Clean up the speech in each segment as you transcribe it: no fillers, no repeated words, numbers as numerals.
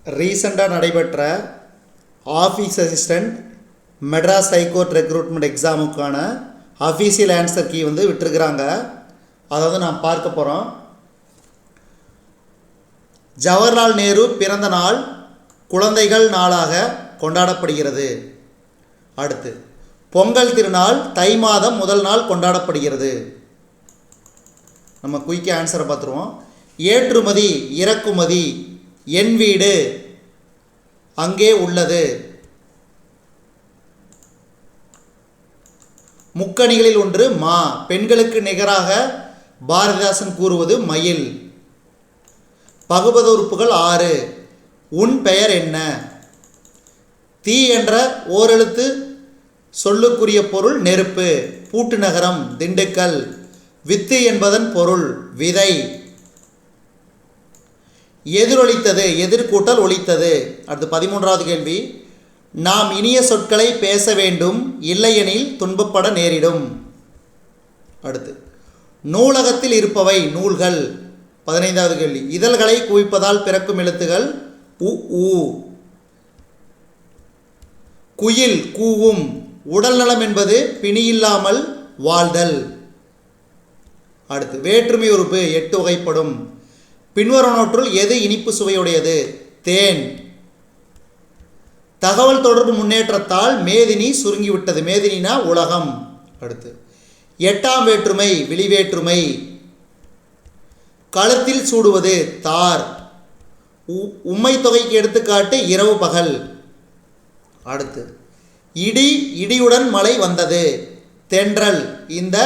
ரீசெண்டாக நடைபெற்ற office assistant Madras high court recruitment எக்ஸாமுக்கான அஃபீஷியல் ஆன்சர் கீ வந்து விட்டுருக்குறாங்க. அதாவது நாம் பார்க்க போகிறோம். ஜவஹர்லால் நேரு பிறந்த நாள் குழந்தைகள் நாளாக கொண்டாடப்படுகிறது. அடுத்து பொங்கல் திருநாள் தை மாதம் முதல் நாள் கொண்டாடப்படுகிறது. நம்ம குயிக்காக ஆன்சரை பார்த்துருவோம். ஏற்றுமதி இறக்குமதி என் வீடு அங்கே உள்ளது. முக்கணிகளில் ஒன்று மா. பெண்களுக்கு நிகராக பாரதிதாசன் கூறுவது மயில். பகுபத உறுப்புகள் 6. உன் பெயர் என்ன? தீ என்ற ஓரெழுத்து சொல்லுக்குரிய பொருள் நெருப்பு. பூட்டு நகரம் திண்டுக்கல். வித்து என்பதன் பொருள் விதை. எதிரொலித்தது எதிர்கூட்டல் ஒலித்தது. அடுத்து 13வது கேள்வி. நாம் இனிய சொற்களை பேச வேண்டும், இல்லையெனில் துன்பப்பட நேரிடும். அடுத்து நூலகத்தில் இருப்பவை நூல்கள். 15வது கேள்வி. இதழ்களை குவிப்பதால் பிறக்கும் எழுத்துகள் உ ஊ. குயில் கூவும். உடல் நலம் என்பது பிணியில்லாமல் வாழ்தல். அடுத்து வேற்றுமை உறுப்பு 8 வகைப்படும். பின்வருவனவற்றுள் எது இனிப்பு சுவையுடையது? தேன். தகவல் தொடர்பு முன்னேற்றத்தால் மேதினி சுருங்கிவிட்டது. மேதினினா உலகம். அடுத்து 8ஆம் வேற்றுமை விழிவேற்றுமை. கழுத்தில் சூடுவது தார். உம்மை தொகைக்கு எடுத்துக்காட்டு இரவு பகல். அடுத்து இடி இடியுடன் மழை வந்தது. தென்றல். இந்த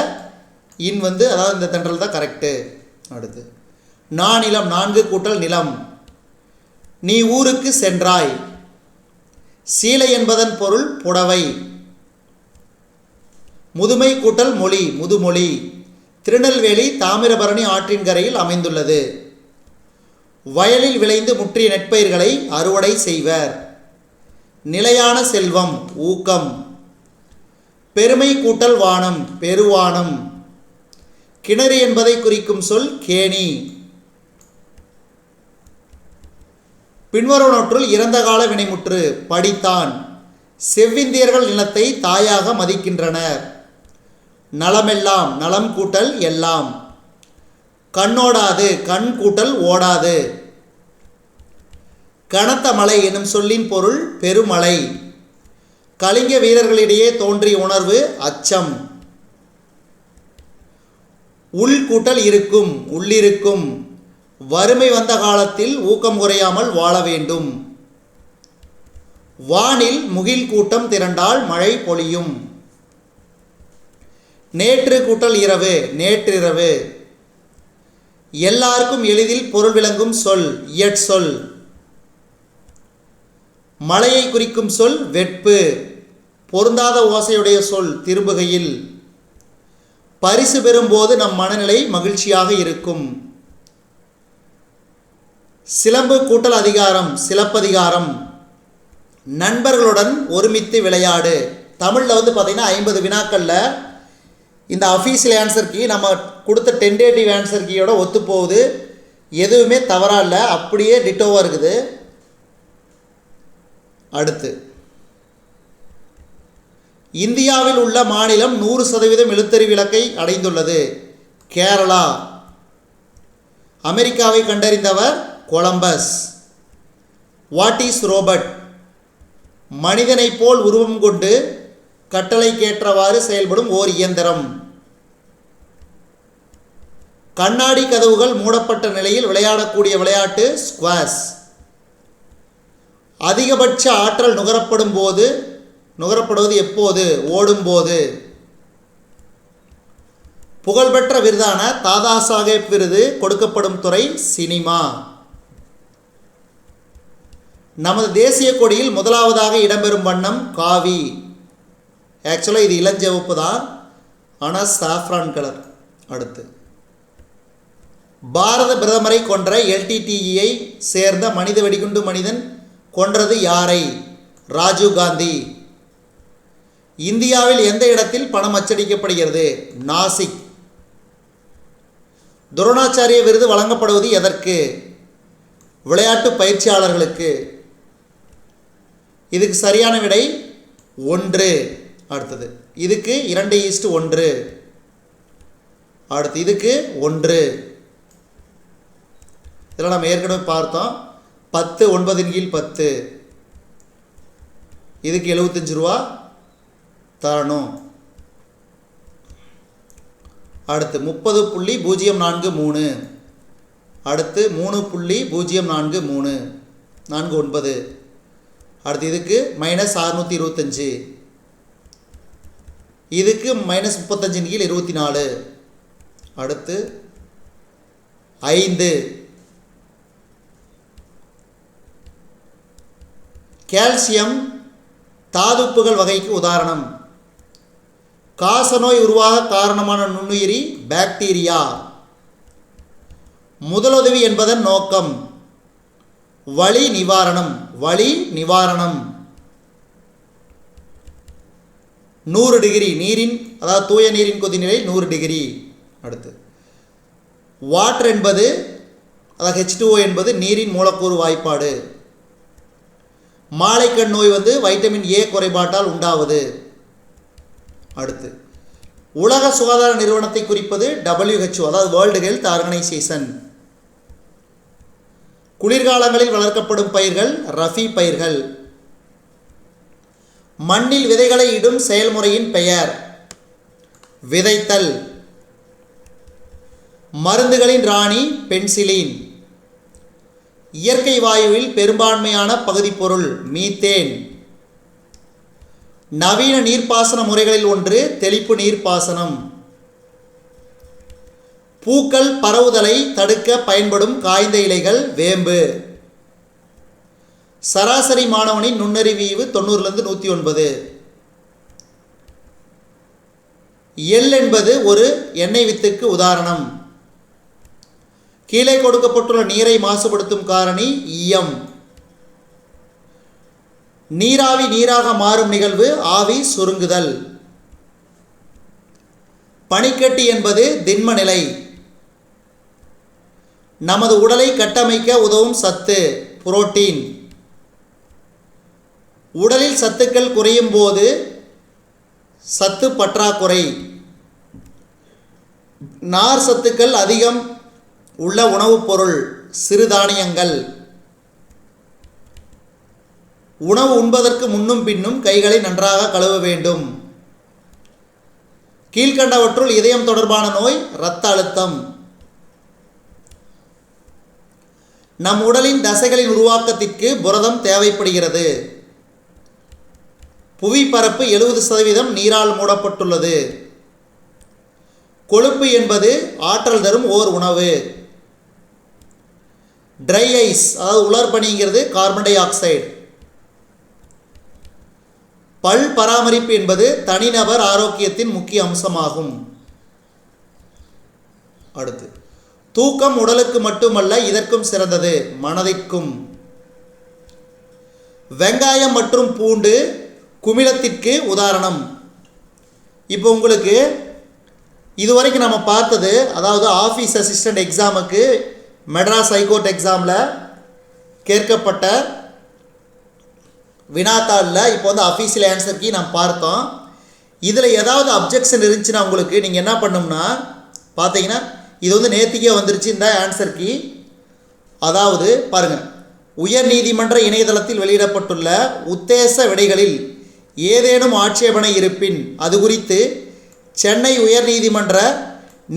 இன் வந்து அதாவது இந்த தென்றல் தான் கரெக்டு. அடுத்து நானிலம் 4 கூட்டல் நிலம். நீ ஊருக்கு சென்றாய். சீலை என்பதன் பொருள் புடவை. முதுமை கூட்டல் மொழி முதுமொழி. திருநெல்வேலி தாமிரபரணி ஆற்றின் கரையில் அமைந்துள்ளது. வயலில் விளைந்து முற்றிய நெற்பயிர்களை அறுவடை செய்வர். நிலையான செல்வம் ஊக்கம். பெருமை கூட்டல் வானம் பெருவானம். கிணறு என்பதை குறிக்கும் சொல் கேணி. பின்வருவனவற்றுள் இறந்த கால வினைமுற்று படித்தான். செவ்விந்தியர்கள் நிலத்தை தாயாக மதிக்கின்றனர். நலமெல்லாம் நலம் கூட்டல் எல்லாம். கண்ணோடாது கண் கூட்டல் ஓடாது. கனத்த மழை எனும் சொல்லின் பொருள் பெருமழை. கலிங்க வீரர்களிடையே தோன்றிய உணர்வு அச்சம். உள் கூட்டல் இருக்கும் உள்ளிருக்கும். வறுமை வந்த காலத்தில் ஊக்கம் குறையாமல் வாழ வேண்டும். வானில் முகில் கூட்டம் திரண்டால் மழை பொழியும். நேற்று கூட்டல் இரவு நேற்றிரவு. எல்லாருக்கும் எளிதில் பொருள் விளங்கும் சொல் இயற்சொல். மழையை குறிக்கும் சொல் வெட்பு. பொருந்தாத ஓசையுடைய சொல் திரும்புகையில். பரிசு பெறும்போது நம் மனநிலை மகிழ்ச்சியாக இருக்கும். சிலம்பு கூட்டல் அதிகாரம் சிலப்பதிகாரம். நண்பர்களுடன் ஒருமித்து விளையாடு. தமிழில் வந்து பார்த்திங்கன்னா 50 வினாக்களில் இந்த அஃபீஷியல் ஆன்சர் கீ நம்ம கொடுத்த டென்டேட்டிவ் ஆன்சர் கீயோட ஒத்து போகுது. எதுவுமே தவறாக இல்லை, அப்படியே டிட்டோவாக இருக்குது. அடுத்து இந்தியாவில் உள்ள மாநிலம் 100% எழுத்தறிவு இலக்கை அடைந்துள்ளது. கேரளா. அமெரிக்காவை கண்டறிந்தவர் கொலம்பஸ். What is robot? மனிதனைப் போல் உருவம் கொண்டு கட்டளைக்கேற்றவாறு செயல்படும் ஓர் இயந்திரம். கண்ணாடி கதவுகள் மூடப்பட்ட நிலையில் விளையாடக்கூடிய விளையாட்டு ஸ்குவாஷ். அதிகபட்ச ஆற்றல் நுகரப்படுவது எப்போது? ஓடும்போது. புகழ்பெற்ற விருதான தாதா சாஹேப் விருது கொடுக்கப்படும் துறை சினிமா. நமது தேசிய கொடியில் முதலாவதாக இடம்பெறும் வண்ணம் காவி. ஆக்சுவலாக இது இளஞ்சிவப்பு தான், ஆனால் சாஃப்ரான் கலர். அடுத்து பாரத பிரதமரை கொன்ற LTTEயை சேர்ந்த மனித வெடிகுண்டு மனிதன் கொன்றது யாரை? ராஜீவ் காந்தி. இந்தியாவில் எந்த இடத்தில் பணம் அச்சடிக்கப்படுகிறது? நாசிக். துரோணாச்சாரிய விருது வழங்கப்படுவது எதற்கு? விளையாட்டு பயிற்சியாளர்களுக்கு. இதுக்கு சரியான விடை 1. அடுத்தது இதுக்கு 2:1. அடுத்து இதுக்கு 1. இதெல்லாம் நம்ம ஏற்கனவே பார்த்தோம். 10 9/10. இதுக்கு 75 ரூபா தரணும். அடுத்து 30.043. அடுத்து 3.043 49. அடுத்து இதுக்கு -625. இதுக்கு -35/24. அடுத்து 5. கால்சியம் தாதுப்புகள் வகைக்கு உதாரணம். காசநோய் உருவாக காரணமான நுண்ணுயிரி பாக்டீரியா. முதலுதவி என்பதன் நோக்கம் வலி நிவாரணம். 100 டிகிரி நீரின், அதாவது தூய நீரின் கொதிநிலை 100 டிகிரி. அடுத்து வாட்டர் என்பது, அதாவது H2O என்பது நீரின் மூலக்கூறு வாய்ப்பாடு. மாலைக்கண் நோய் வைட்டமின் A குறைபாட்டால் உண்டாவது. அடுத்து உலக சுகாதார நிறுவனத்தை குறிப்பது WHO, அதாவது வேர்ல்டு ஹெல்த் ஆர்கனைசேஷன். குளிர்காலங்களில் வளர்க்கப்படும் பயிர்கள் ரஃபி பயிர்கள். மண்ணில் விதைகளை இடும் செயல்முறையின் பெயர் விதைத்தல். மருந்துகளின் ராணி பென்சிலின். இயற்கை வாயுவில் பெரும்பான்மையான பகுதிப்பொருள் மீத்தேன். நவீன நீர்ப்பாசன முறைகளில் ஒன்று தெளிப்பு நீர்ப்பாசனம். பூக்கள் பரவுதலை தடுக்க பயன்படும் காய்ந்த இலைகள் வேம்பு. சராசரி மாணவனின் நுண்ணறிவு 90லிருந்து 109. எள் என்பது ஒரு எண்ணெய் வித்துக்கு உதாரணம். கீழே கொடுக்கப்பட்டுள்ள நீரை மாசுபடுத்தும் காரணி ஈயம். நீராவி நீராக மாறும் நிகழ்வு ஆவி சுருங்குதல். பனிக்கட்டி என்பது திண்ம நிலை. நமது உடலை கட்டமைக்க உதவும் சத்து புரோட்டீன். உடலில் சத்துக்கள் குறையும் போது சத்து பற்றாக்குறை. நார் சத்துக்கள் அதிகம் உள்ள உணவுப் பொருள் சிறுதானியங்கள். உணவு உண்பதற்கு முன்னும் பின்னும் கைகளை நன்றாக கழுவ வேண்டும். கீழ்கண்டவற்றுள் இதயம் தொடர்பான நோய் இரத்த அழுத்தம். நம் உடலின் தசைகளின் உருவாக்கத்திற்கு புரதம் தேவைப்படுகிறது. புவிப்பரப்பு 70% நீரால் மூடப்பட்டுள்ளது. கொழுப்பு என்பது ஆற்றல் தரும் ஓர் உணவு. ட்ரை ஐஸ், அதாவது உலர்பனிங்கிறது கார்பன் டை ஆக்சைடு. பல் பராமரிப்பு என்பது தனிநபர் ஆரோக்கியத்தின் முக்கிய அம்சமாகும். அடுத்து தூக்கம் உடலுக்கு மட்டுமல்ல இதற்கும் சிறந்தது மனதிற்கும். வெங்காயம் மற்றும் பூண்டு குமிழத்திற்கு உதாரணம். இப்போ உங்களுக்கு இதுவரைக்கும் நம்ம பார்த்தது, அதாவது ஆஃபீஸ் அசிஸ்டண்ட் எக்ஸாமுக்கு மெட்ராஸ் ஹைகோர்ட் எக்ஸாமில் கேட்கப்பட்ட வினாத்தாளில் இப்போ அஃபீஷியல் ஆன்சர் கீ நம்ம பார்த்தோம். இதில் ஏதாவது அப்ஜெக்ஷன் இருந்துச்சுன்னா உங்களுக்கு நீங்கள் என்ன பண்ணணும்னா பார்த்தீங்கன்னா இது நேத்திக்கே வந்துருச்சு இந்த ஆன்சர் கீ. அதாவது பாருங்கள், உயர் நீதிமன்ற இணையதளத்தில் வெளியிடப்பட்டுள்ள உத்தேச விடைகளில் ஏதேனும் ஆட்சேபனை இருப்பின் அது குறித்து சென்னை உயர்நீதிமன்ற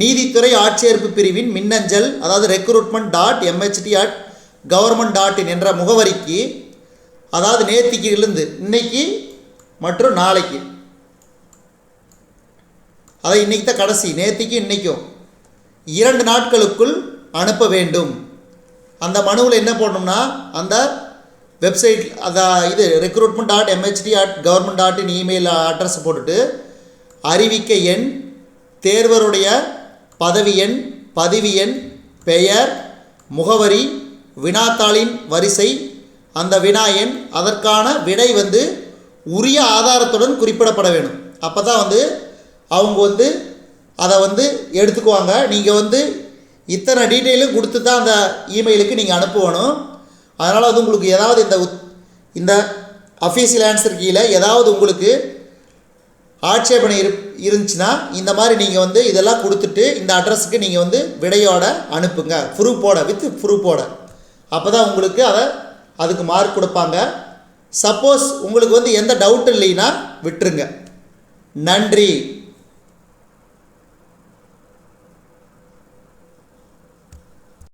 நீதித்துறை ஆட்சேர்ப்பு பிரிவின் மின்னஞ்சல், அதாவது recruitment.mht@government.in என்ற முகவரிக்கு, அதாவது நேத்திக்கு இருந்து இன்னைக்கு மற்றும் நாளைக்கு, அதை இன்னைக்கு தான் கடைசி, நேத்திக்கு இன்னைக்கும் 2 நாட்களுக்குள் அனுப்ப வேண்டும். அந்த மனுவில் என்ன போடணும்னா அந்த வெப்சைட், இது recruitment.mht@government.in இமெயில் அட்ரஸ் போட்டுட்டு அறிவிக்கை எண், தேர்வருடைய பதவி எண், பதிவு எண், பெயர், முகவரி, வினாத்தாளின் வரிசை, அந்த வினா எண், அதற்கான விடை உரிய ஆதாரத்துடன் குறிப்பிடப்பட வேணும். அப்போ தான் அவங்க அதை எடுத்துக்குவாங்க. நீங்கள் இத்தனை டீட்டெயிலும் கொடுத்து தான் அந்த இமெயிலுக்கு நீங்கள் அனுப்பணும். அதனால் வந்து உங்களுக்கு ஏதாவது இந்த அஃபீஷியல் ஆன்சர் கீழே ஏதாவது உங்களுக்கு ஆட்சேபனை இருந்துச்சுன்னா இந்த மாதிரி நீங்கள் வந்து இதெல்லாம் கொடுத்துட்டு இந்த அட்ரஸுக்கு நீங்கள் வந்து விடையோட அனுப்புங்க, ப்ரூஃபோட, வித் ப்ரூஃபோட. அப்போ தான் உங்களுக்கு அதுக்கு மார்க் கொடுப்பாங்க. சப்போஸ் உங்களுக்கு வந்து எந்த டவுட் இல்லைன்னா விட்டுருங்க. நன்றி.